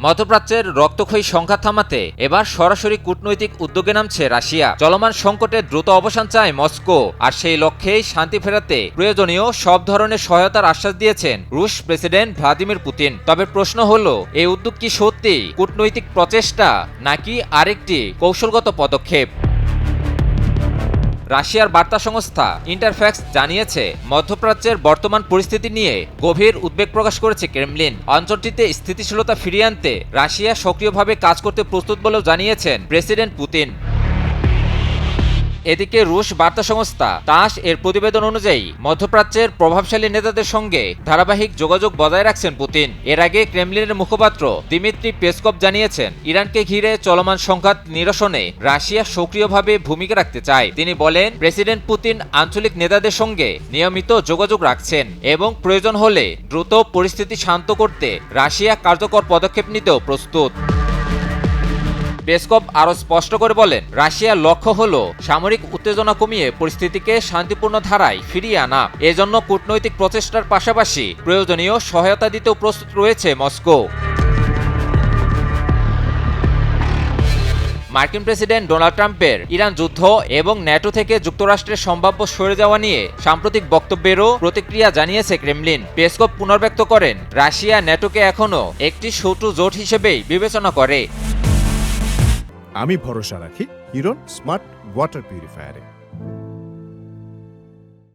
মধ্যপ্রাচ্যের রক্তক্ষয়ী সংঘাত থামাতে এবার সরাসরি কূটনৈতিক উদ্যোগে নামছে রাশিয়া। চলমান সংকটে দ্রুত অবসান চায় মস্কো, আর সেই লক্ষ্যেই শান্তি ফেরাতে প্রয়োজনীয় সব ধরনের সহায়তার আশ্বাস দিয়েছেন রুশ প্রেসিডেন্ট ভ্লাদিমির পুতিন। তবে প্রশ্ন হলো, এই উদ্যোগ কি সত্যি কূটনৈতিক প্রচেষ্টা নাকি আরেকটি কৌশলগত পদক্ষেপ? রাশিয়ার বার্তা সংস্থা ইন্টারফ্যাক্স জানিয়েছে, মধ্যপ্রাচ্যের বর্তমান পরিস্থিতি নিয়ে গভীর উদ্বেগ প্রকাশ করেছে ক্রেমলিন। অঞ্চলটিতে স্থিতিশীলতা ফিরিয়ে আনতে রাশিয়া সক্রিয়ভাবে কাজ করতে প্রস্তুত বলেও জানিয়েছেন প্রেসিডেন্ট পুতিন। এদিকে রুশ বার্তা সংস্থা তাস এর প্রতিবেদন অনুযায়ী মধ্যপ্রাচ্যের প্রভাবশালী নেতাদের সঙ্গে ধারাবাহিক যোগাযোগ বজায় রাখছেন পুতিন। এর আগে ক্রেমলিনের মুখপাত্র দিমিত্রি পেসকভ জানিয়েছেন, ইরানকে ঘিরে চলমান সংঘাত নিরসনে রাশিয়া সক্রিয়ভাবে ভূমিকা রাখতে চায়। তিনি বলেন, প্রেসিডেন্ট পুতিন আঞ্চলিক নেতাদের সঙ্গে নিয়মিত যোগাযোগ রাখছেন এবং প্রয়োজন হলে দ্রুত পরিস্থিতি শান্ত করতে রাশিয়া কার্যকর পদক্ষেপ নিতেও প্রস্তুত। পেসকভ আরও স্পষ্ট করে বলেন, রাশিয়ার লক্ষ্য হল সামরিক উত্তেজনা কমিয়ে পরিস্থিতিকে শান্তিপূর্ণ ধারায় ফিরিয়ে আনা। এজন্য কূটনৈতিক প্রচেষ্টার পাশাপাশি প্রয়োজনীয় সহায়তা দিতেও প্রস্তুত রয়েছে মস্কো। মার্কিন প্রেসিডেন্ট ডোনাল্ড ট্রাম্পের ইরান যুদ্ধ এবং ন্যাটো থেকে যুক্তরাষ্ট্রের সম্ভাব্য সরে যাওয়া নিয়ে সাম্প্রতিক বক্তব্যেরও প্রতিক্রিয়া জানিয়েছে ক্রেমলিন। পেসকভ পুনর্ব্যক্ত করেন, রাশিয়া ন্যাটোকে এখনও একটি শত্রু জোট হিসেবেই বিবেচনা করে। আমি ভরসা রাখি হিরন স্মার্ট ওয়াটার পিউরিফায়ারে।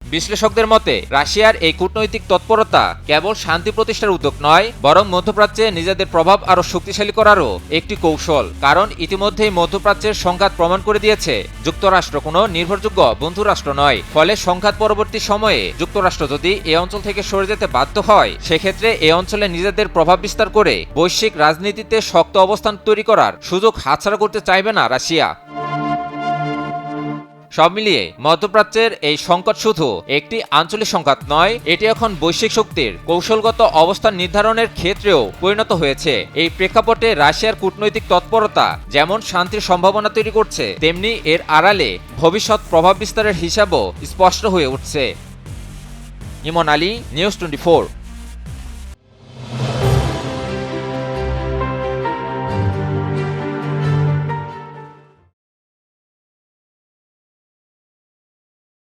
বিশ্লেষকদের মতে, রাশিয়ার এই কূটনৈতিক তৎপরতা কেবল শান্তি প্রতিষ্ঠার উদ্যোগ নয়, বরং মধ্যপ্রাচ্যে নিজেদের প্রভাব আরও শক্তিশালী করারও একটি কৌশল। কারণ ইতিমধ্যেই মধ্যপ্রাচ্যের সংঘাত প্রমাণ করে দিয়েছে, যুক্তরাষ্ট্র কোনো নির্ভরযোগ্য বন্ধুরাষ্ট্র নয়। ফলে সংঘাত পরবর্তী সময়ে যুক্তরাষ্ট্র যদি এ অঞ্চল থেকে সরে যেতে বাধ্য হয়, সেক্ষেত্রে এ অঞ্চলে নিজেদের প্রভাব বিস্তার করে বৈশ্বিক রাজনীতিতে শক্ত অবস্থান তৈরি করার সুযোগ হাতছাড়া করতে চাইবে না রাশিয়া। সব মিলিয়ে মধ্যপ্রাচ্যের এই সংকট শুধু একটি আঞ্চলিক সংঘাত নয়, এটি এখন বৈশ্বিক শক্তির কৌশলগত অবস্থান নির্ধারণের ক্ষেত্রেও পরিণত হয়েছে। এই প্রেক্ষাপটে রাশিয়ার কূটনৈতিক তৎপরতা যেমন শান্তির সম্ভাবনা তৈরি করছে, তেমনি এর আড়ালে ভবিষ্যৎ প্রভাব বিস্তারের হিসাবও স্পষ্ট হয়ে উঠছে। ইমন আলী, নিউজ 24।